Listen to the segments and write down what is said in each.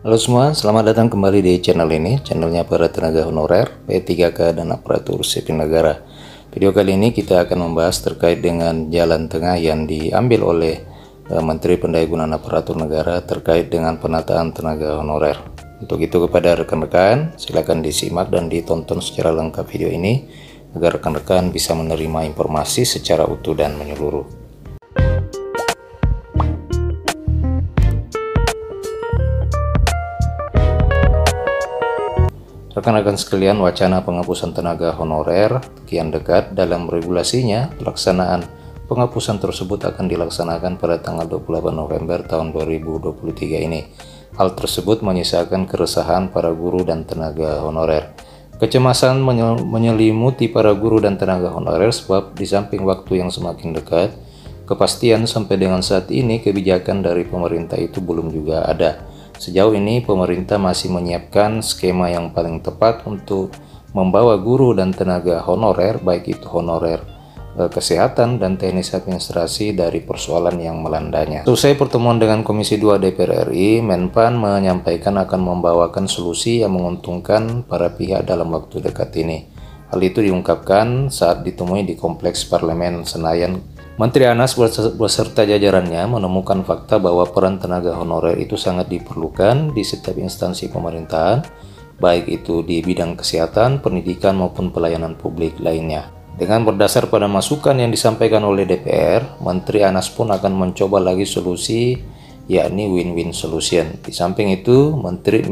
Halo semua, selamat datang kembali di channel ini, channelnya para tenaga honorer, P3K dan aparatur sipil negara. Video kali ini kita akan membahas terkait dengan jalan tengah yang diambil oleh Menteri Pendayagunaan Aparatur Negara terkait dengan penataan tenaga honorer. Untuk itu kepada rekan-rekan, silakan disimak dan ditonton secara lengkap video ini agar rekan-rekan bisa menerima informasi secara utuh dan menyeluruh. Rekan-rekan sekalian, wacana penghapusan tenaga honorer kian dekat. Dalam regulasinya, pelaksanaan penghapusan tersebut akan dilaksanakan pada tanggal 28 November tahun 2023 ini. Hal tersebut menyisakan keresahan para guru dan tenaga honorer. Kecemasan menyelimuti para guru dan tenaga honorer sebab di samping waktu yang semakin dekat, kepastian sampai dengan saat ini kebijakan dari pemerintah itu belum juga ada. Sejauh ini pemerintah masih menyiapkan skema yang paling tepat untuk membawa guru dan tenaga honorer, baik itu honorer kesehatan dan teknis administrasi dari persoalan yang melandanya. Selesai pertemuan dengan Komisi 2 DPR RI, Menpan menyampaikan akan membawakan solusi yang menguntungkan para pihak dalam waktu dekat ini. Hal itu diungkapkan saat ditemui di Kompleks Parlemen Senayan. Menteri Anas beserta jajarannya menemukan fakta bahwa peran tenaga honorer itu sangat diperlukan di setiap instansi pemerintahan, baik itu di bidang kesehatan, pendidikan maupun pelayanan publik lainnya. Dengan berdasar pada masukan yang disampaikan oleh DPR, Menteri Anas pun akan mencoba lagi solusi, yakni win-win solution. Di samping itu, Menteri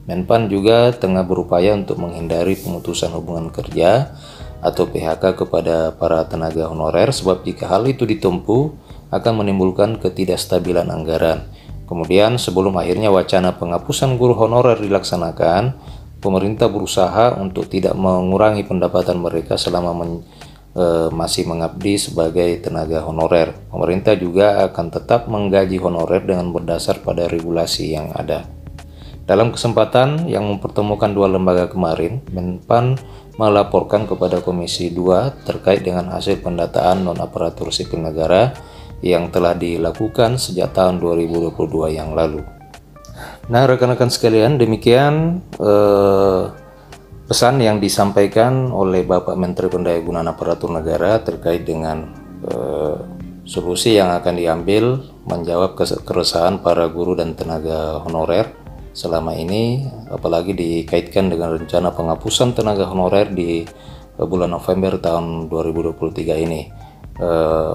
Menpan juga tengah berupaya untuk menghindari pemutusan hubungan kerja atau PHK kepada para tenaga honorer, sebab jika hal itu ditempuh akan menimbulkan ketidakstabilan anggaran. Kemudian sebelum akhirnya wacana penghapusan guru honorer dilaksanakan, pemerintah berusaha untuk tidak mengurangi pendapatan mereka selama masih mengabdi sebagai tenaga honorer. Pemerintah juga akan tetap menggaji honorer dengan berdasar pada regulasi yang ada. Dalam kesempatan yang mempertemukan dua lembaga kemarin, Menpan melaporkan kepada Komisi 2 terkait dengan hasil pendataan non-aparatur sipil negara yang telah dilakukan sejak tahun 2022 yang lalu. Nah, rekan-rekan sekalian, demikian pesan yang disampaikan oleh Bapak Menteri Pendayagunaan Aparatur Negara terkait dengan solusi yang akan diambil menjawab keresahan para guru dan tenaga honorer selama ini, apalagi dikaitkan dengan rencana penghapusan tenaga honorer di bulan November tahun 2023 ini.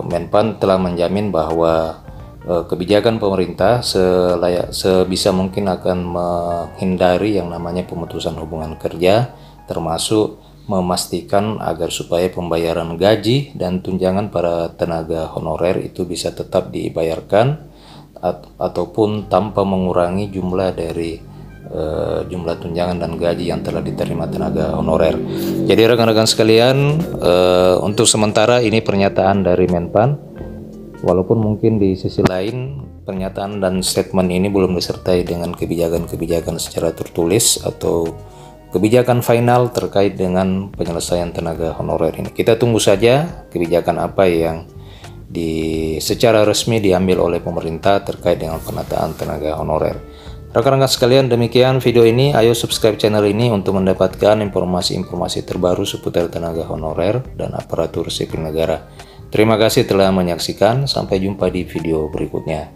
Menpan telah menjamin bahwa kebijakan pemerintah sebisa mungkin akan menghindari yang namanya pemutusan hubungan kerja, termasuk memastikan agar supaya pembayaran gaji dan tunjangan para tenaga honorer itu bisa tetap dibayarkan ataupun tanpa mengurangi jumlah dari jumlah tunjangan dan gaji yang telah diterima tenaga honorer. Jadi rekan-rekan sekalian, untuk sementara ini pernyataan dari Menpan, walaupun mungkin di sisi lain pernyataan dan statement ini belum disertai dengan kebijakan-kebijakan secara tertulis atau kebijakan final terkait dengan penyelesaian tenaga honorer ini. Kita tunggu saja kebijakan apa yang secara resmi diambil oleh pemerintah terkait dengan penataan tenaga honorer. Rekan-rekan sekalian, demikian video ini. Ayo subscribe channel ini untuk mendapatkan informasi-informasi terbaru seputar tenaga honorer dan aparatur sipil negara. Terima kasih telah menyaksikan. Sampai jumpa di video berikutnya.